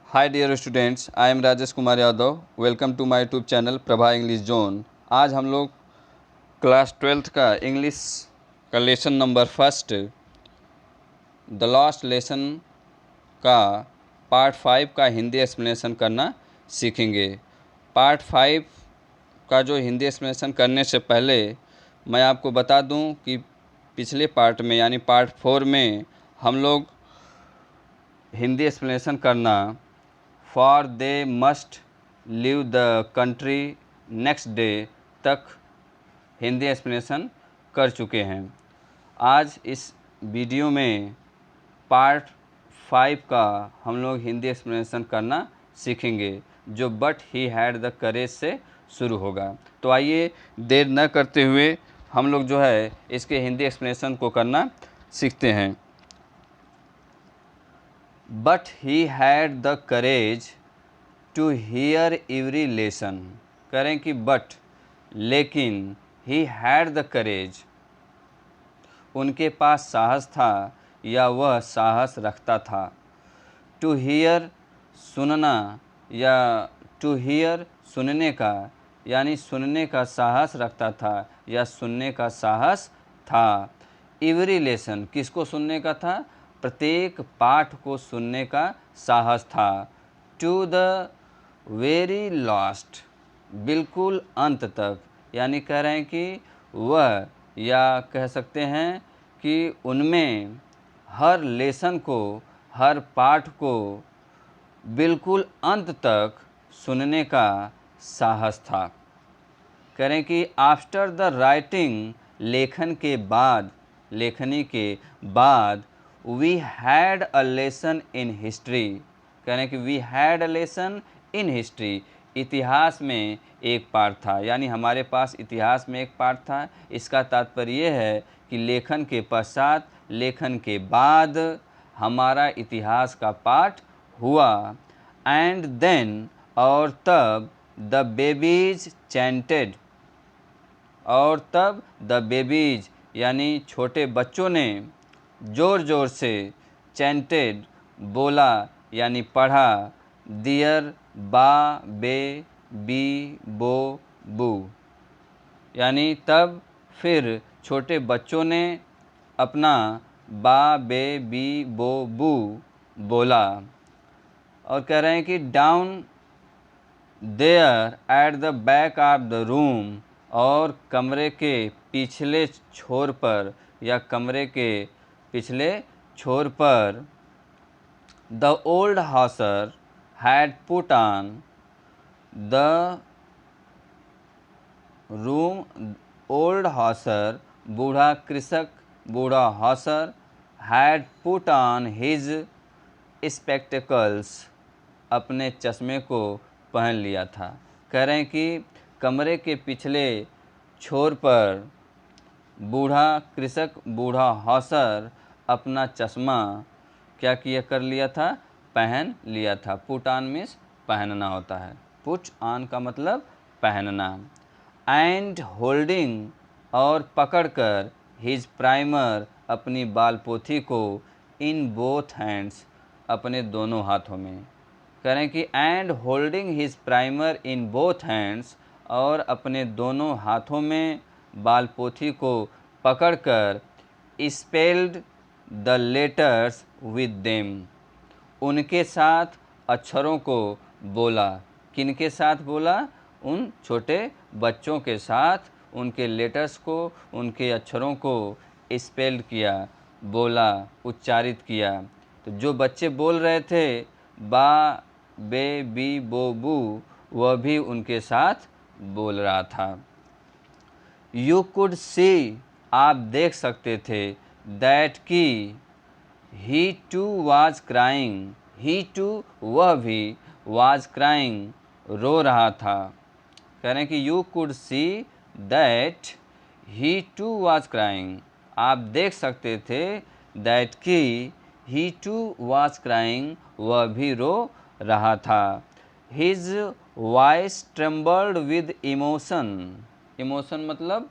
Hi dear students, I am Rajesh Kumar Yadav. Welcome to my YouTube channel Prabha English zone. आज हम लोग class 12th का English का lesson number first the last lesson का part 5 का Hindi explanation करना सीखेंगे। पार्ट 5 का जो हिंदी एक्सप्लेनेशन करने से पहले मैं आपको बता दूं कि पिछले पार्ट में यानी पार्ट 4 में हम लोग हिंदी एक्सप्लेनेशन करना for they must leave the country next day तक हिंदी एक्सप्लेनेशन कर चुके हैं। आज इस वीडियो में पार्ट 5 का हम लोग हिंदी एक्सप्लेनेशन करना सीखेंगे जो बट ही हैड द करेज से शुरू होगा। तो आइए देर न करते हुए हम लोग जो है इसके हिंदी एक्सप्लेनेशन को करना सीखते हैं। But he had the courage to hear every lesson. करें कि बट लेकिन ही हैड द करेज उनके पास साहस था या वह साहस रखता था। टू हियर सुनना या टू हियर सुनने का यानी सुनने का साहस रखता था या सुनने का साहस था। एवरी लेसन किसको सुनने का था? प्रत्येक पाठ को सुनने का साहस था। टू द वेरी लास्ट बिल्कुल अंत तक, यानी कह रहे हैं कि वह या कह सकते हैं कि उनमें हर लेसन को हर पाठ को बिल्कुल अंत तक सुनने का साहस था। करें कि आफ्टर द राइटिंग लेखन के बाद लेखनी के बाद we had a lesson in history. करें कि we had a lesson in history इतिहास में एक पाठ था, यानी हमारे पास इतिहास में एक पाठ था। इसका तात्पर्य यह है कि लेखन के पश्चात लेखन के बाद हमारा इतिहास का पाठ हुआ। एंड देन और तब द बेबीज चैंटेड और तब द बेबीज यानी छोटे बच्चों ने ज़ोर ज़ोर से चैंटेड बोला यानी पढ़ा दियर बा बे बी बो बू, यानी तब फिर छोटे बच्चों ने अपना बा बे बी बो बू बोला। और कह रहे हैं कि down there at the back of the room और कमरे के पिछले छोर पर या कमरे के पिछले छोर पर the old Hauser had put on the room. Old Hauser बूढ़ा कृषक बूढ़ा Hauser had put on his spectacles अपने चश्मे को पहन लिया था। कह रहे हैं कि कमरे के पिछले छोर पर बूढ़ा कृषक बूढ़ा हॉसर अपना चश्मा क्या किया कर लिया था? पहन लिया था। पुट ऑन मीन्स पहनना होता है। पुट ऑन का मतलब पहनना। एंड होल्डिंग और पकड़कर हिज प्राइमर अपनी बाल पोथी को इन बोथ हैंड्स अपने दोनों हाथों में। करें कि and holding his primer in both hands और अपने दोनों हाथों में बाल पोथी को पकड़कर spelled the letters with them उनके साथ अक्षरों को बोला। किनके साथ बोला? उन छोटे बच्चों के साथ उनके लेटर्स को उनके अक्षरों को स्पेल्ड किया, बोला, उच्चारित किया। तो जो बच्चे बोल रहे थे बा बे बी बो बू वह भी उनके साथ बोल रहा था। यू कुड सी आप देख सकते थे दैट की he too was crying he too वह भी वाज क्राइंग रो रहा था। कह रहे हैं कि you could see that he too was crying आप देख सकते थे दैट की ही टू वाज क्राइंग वह भी रो रहा था। His voice trembled with emotion. Emotion मतलब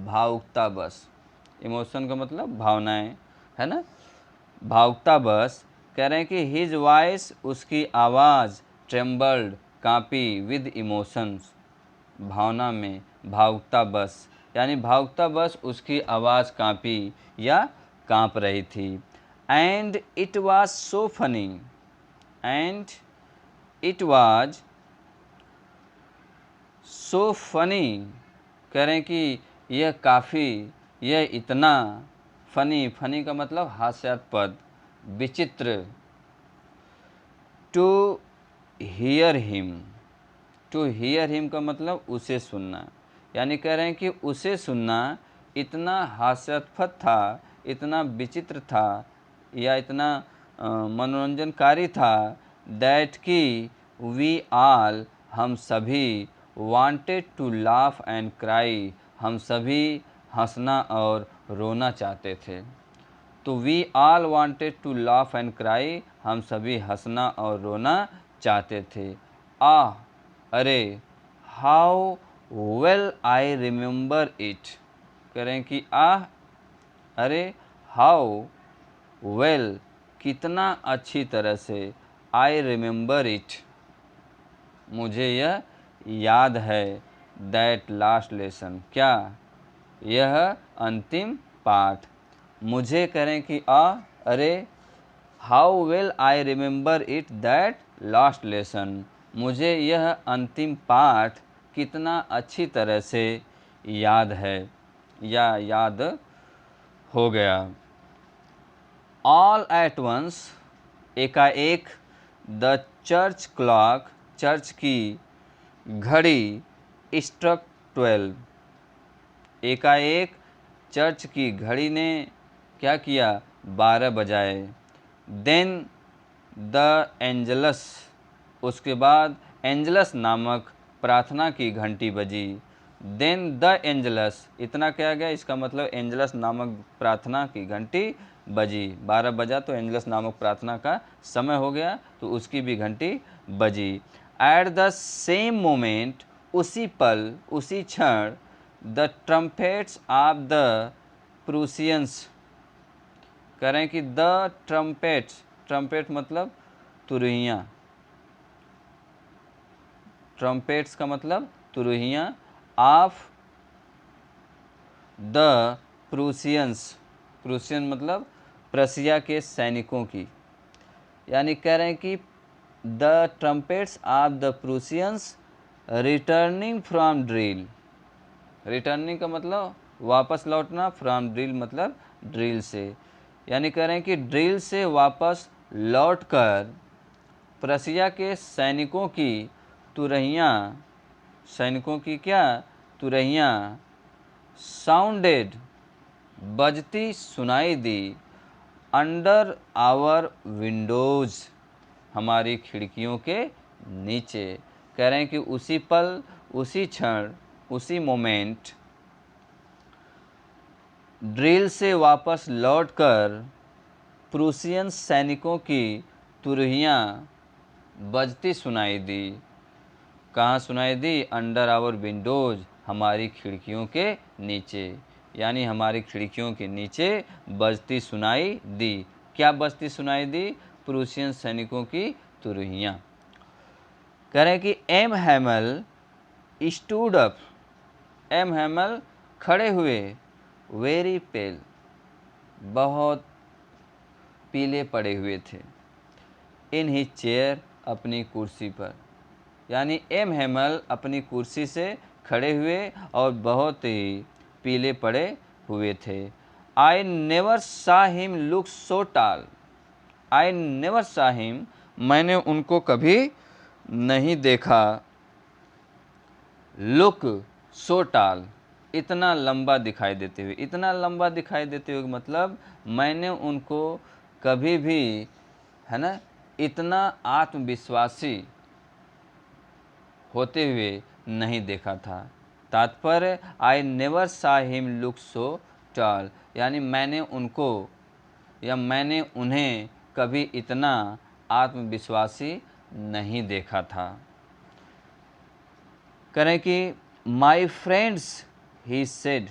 भावुकता बस। इमोशन का मतलब भावनाएं है ना, भावुकता बस। कह रहे हैं कि हिज वॉइस, उसकी आवाज़, ट्रेम्बल्ड, कांपी, विद इमोशंस, भावना में, भावुकता बस, यानी भावुकता बस उसकी आवाज़ कांपी या कांप रही थी। And it was so funny, and it was so funny, कह रहे हैं कि यह काफ़ी, यह इतना, फनी, फनी का मतलब हास्यास्पद, विचित्र, to hear him, to hear him का मतलब उसे सुनना, यानी कह रहे हैं कि उसे सुनना इतना हास्यास्पद था, इतना विचित्र था या इतना मनोरंजनकारी था, दैट कि वी आल, हम सभी, wanted to laugh and cry, हम सभी हंसना और रोना चाहते थे। तो we all wanted to laugh and cry, हम सभी हंसना और रोना चाहते थे। आह, अरे, how well I remember it, करें कि आह, अरे, हाउ वेल, कितना अच्छी तरह से, आई रिमेंबर इट, मुझे यह याद है, दैट लास्ट लेसन, क्या, यह अंतिम पाठ, मुझे करें कि अरे, how well I remember it, that last lesson, मुझे यह अंतिम पाठ कितना अच्छी तरह से याद है या याद हो गया। ऑल एट वंस, एकाएक, द चर्च क्लॉक, चर्च की घड़ी, स्ट्रक 12, एकाएक चर्च की घड़ी ने क्या किया, 12 बजाए। देन द एंजलस, उसके बाद एंजलस नामक प्रार्थना की घंटी बजी। देन द एंजलस, इतना क्या गया, इसका मतलब एंजलस नामक प्रार्थना की घंटी बजी, 12 बजा तो एंजलस नामक प्रार्थना का समय हो गया, तो उसकी भी घंटी बजी। एट द सेम मोमेंट, उसी पल, उसी क्षण, द ट्रम्पेट्स ऑफ द प्रूसियंस, करें कि द ट्रम्पेट्स, ट्रम्पेट मतलब तुरहियाँ, ट्रम्पेट्स का मतलब तुरहियाँ, ऑफ द प्रूसियंस, प्रूसियन मतलब प्रसिया के सैनिकों की, यानी कह रहे हैं कि the trumpets of the Prussians returning from drill, returning का मतलब वापस लौटना, फ्रॉम ड्रिल मतलब ड्रिल से, यानी कह रहे हैं कि ड्रिल से वापस लौटकर प्रसिया के सैनिकों की तुरहियाँ, सैनिकों की क्या, तुरहियाँ, साउंडेड, बजती सुनाई दी, अंडर आवर विंडोज़, हमारी खिड़कियों के नीचे, कह रहे हैं कि उसी पल, उसी क्षण, उसी मोमेंट, ड्रिल से वापस लौटकर प्रूसियन सैनिकों की तुरहियाँ बजती सुनाई दी। कहाँ सुनाई दी, अंडर आवर विंडोज़, हमारी खिड़कियों के नीचे, यानी हमारी खिड़कियों के नीचे बजती सुनाई दी। क्या बजती सुनाई दी, प्रूसियन सैनिकों की तुरहियाँ। कह रहे हैं कि M Hamel stood up, M Hamel खड़े हुए, वेरी पेल, बहुत पीले पड़े हुए थे, इन हिज चेयर, अपनी कुर्सी पर, यानी एम हैमल अपनी कुर्सी से खड़े हुए और बहुत ही पीले पड़े हुए थे। आई नेवर सा हिम लुक सो टाल, आई नेवर सा हिम, मैंने उनको कभी नहीं देखा, लुक सो टाल, इतना लंबा दिखाई देते हुए, इतना लंबा दिखाई देते हुए मतलब मैंने उनको कभी भी, है ना, इतना आत्मविश्वासी होते हुए नहीं देखा था। तात्पर्य, आई नेवर सा हिम लुक सो टॉल, यानी मैंने उनको या मैंने उन्हें कभी इतना आत्मविश्वासी नहीं देखा था। करें कि माई फ्रेंड्स, ही सेड,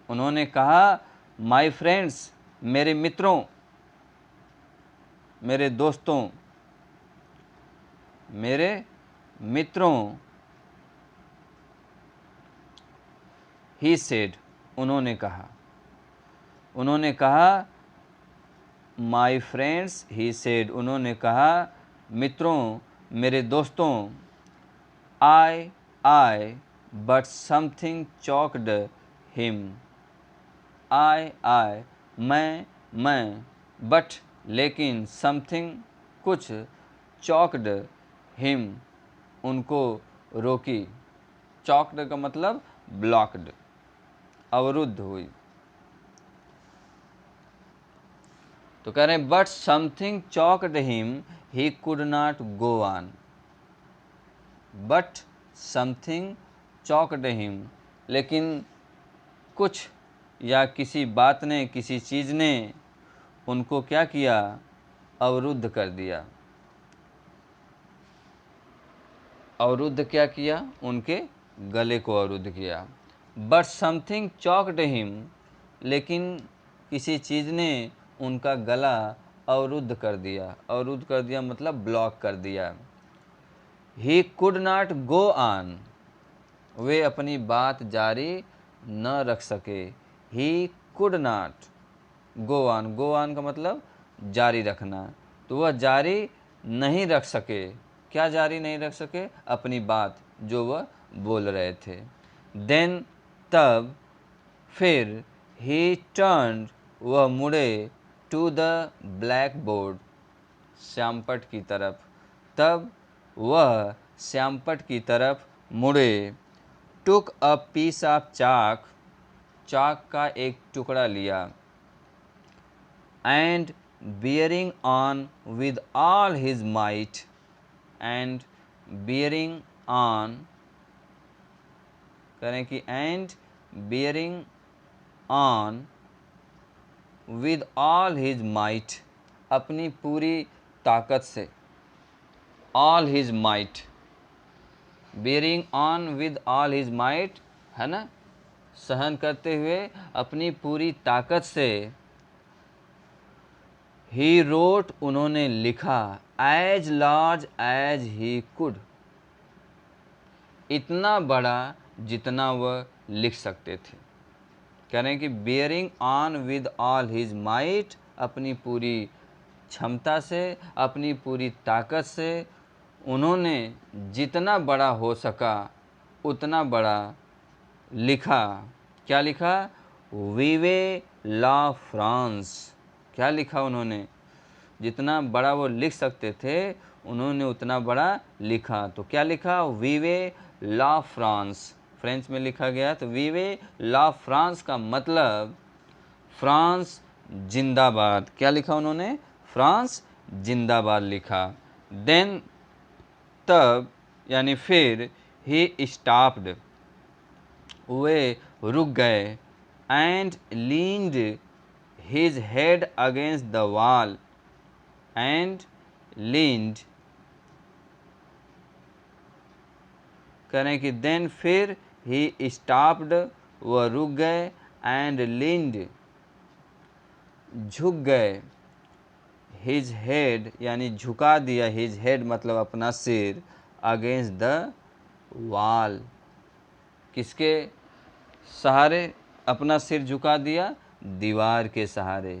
उन्होंने कहा, माई फ्रेंड्स, मेरे मित्रों, मेरे दोस्तों, मेरे मित्रों, he said, उन्होंने कहा, उन्होंने कहा, my friends, he said, उन्होंने कहा, मित्रों, मेरे दोस्तों, I, but something choked him, I, मैं, but, लेकिन, something, कुछ, choked him, उनको रोकी। चॉक्ड का मतलब ब्लॉक्ड, अवरुद्ध हुई। तो कह रहे हैं but something choked him, he could not go on. But something choked him, लेकिन कुछ या किसी बात ने, किसी चीज़ ने उनको क्या किया, अवरुद्ध कर दिया। अवरुद्ध क्या किया, उनके गले को अवरुद्ध किया। बट समथिंग चॉक्ड हिम, लेकिन किसी चीज़ ने उनका गला अवरुद्ध कर दिया। अवरुद्ध कर दिया मतलब ब्लॉक कर दिया। He could not go on, वे अपनी बात जारी न रख सके। He could not go on, go on का मतलब जारी रखना, तो वह जारी नहीं रख सके। क्या जारी नहीं रख सके, अपनी बात जो वह बोल रहे थे। देन, तब, फिर, ही टर्न्ड, वह मुड़े, टू द ब्लैक बोर्ड, श्यामपट की तरफ। तब वह श्यामपट की तरफ मुड़े। टुक अ पीस ऑफ चाक, चाक का एक टुकड़ा लिया। And bearing on with all his might, and bearing on, करें कि and bearing on with all his might, अपनी पूरी ताकत से। All his might, bearing on with all his might है ना, सहन करते हुए अपनी पूरी ताकत से। ही रोट, उन्होंने लिखा, as large as he could, इतना बड़ा जितना वह लिख सकते थे। कह रहे हैं कि bearing on with all his might, अपनी पूरी क्षमता से, अपनी पूरी ताकत से उन्होंने जितना बड़ा हो सका उतना बड़ा लिखा। क्या लिखा, वीवे ला फ्रांस, क्या लिखा उन्होंने, जितना बड़ा वो लिख सकते थे उन्होंने उतना बड़ा लिखा। तो क्या लिखा, वीवे ला फ्रांस, फ्रेंच में लिखा गया। तो वीवे ला फ्रांस का मतलब फ्रांस जिंदाबाद। क्या लिखा उन्होंने, फ्रांस जिंदाबाद लिखा। देन, तब यानी फिर, ही स्टॉप्ड, वे रुक गए। And leaned his head against the wall, and leaned, करें कि देन फिर, ही स्टॉप्ड, वह रुक गए। एंड लीन्ड, झुक गए। हिज हेड यानी झुका दिया, हिज हेड मतलब अपना सिर, अगेंस्ट द वॉल, किसके सहारे अपना सिर झुका दिया, दीवार के सहारे।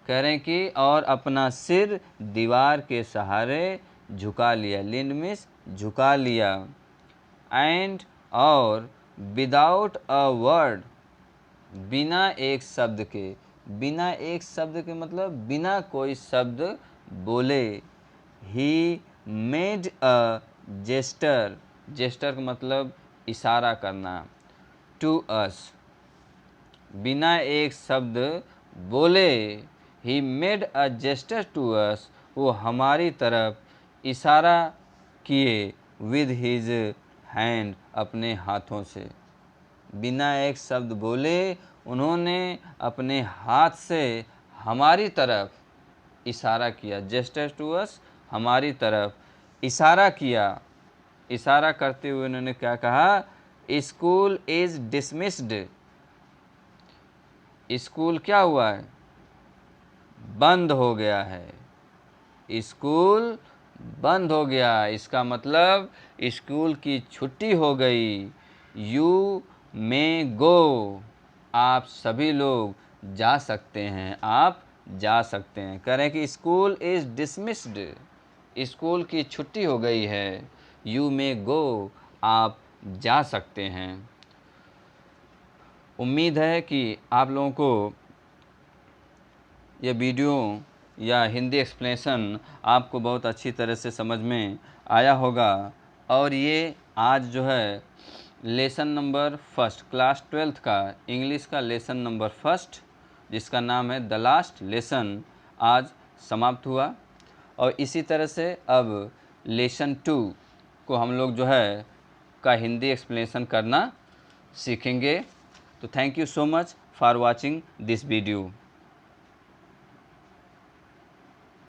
कह रहे हैं कि और अपना सिर दीवार के सहारे झुका लिया। लिंड मीन्स झुका लिया। एंड, और, विदाउट अ वर्ड, बिना एक शब्द के। बिना एक शब्द के मतलब बिना कोई शब्द बोले। He made a gesture, gesture का मतलब इशारा करना, टू अस, बिना एक शब्द बोले। He made a gesture to us, वो हमारी तरफ इशारा किए, विद हिज हैंड, अपने हाथों से। बिना एक शब्द बोले उन्होंने अपने हाथ से हमारी तरफ इशारा किया। जेस्टर टू अस, हमारी तरफ इशारा किया। इशारा करते हुए उन्होंने क्या कहा, स्कूल इज डिसमिस्ड, स्कूल क्या हुआ है, बंद हो गया है। स्कूल बंद हो गया, इसका मतलब स्कूल की छुट्टी हो गई। यू मे गो, आप सभी लोग जा सकते हैं, आप जा सकते हैं। कह रहे हैं कि स्कूल इज़ डिसमिस्ड, स्कूल की छुट्टी हो गई है। यू मे गो, आप जा सकते हैं। उम्मीद है कि आप लोगों को यह वीडियो या हिंदी एक्सप्लेनेशन आपको बहुत अच्छी तरह से समझ में आया होगा। और ये आज जो है lesson number first, class 12th का इंग्लिश का लेसन नंबर फर्स्ट, जिसका नाम है द लास्ट लेसन, आज समाप्त हुआ। और इसी तरह से अब लेसन 2 को हम लोग जो है का हिंदी एक्सप्लेनेशन करना सीखेंगे। तो thank you so much for watching this video.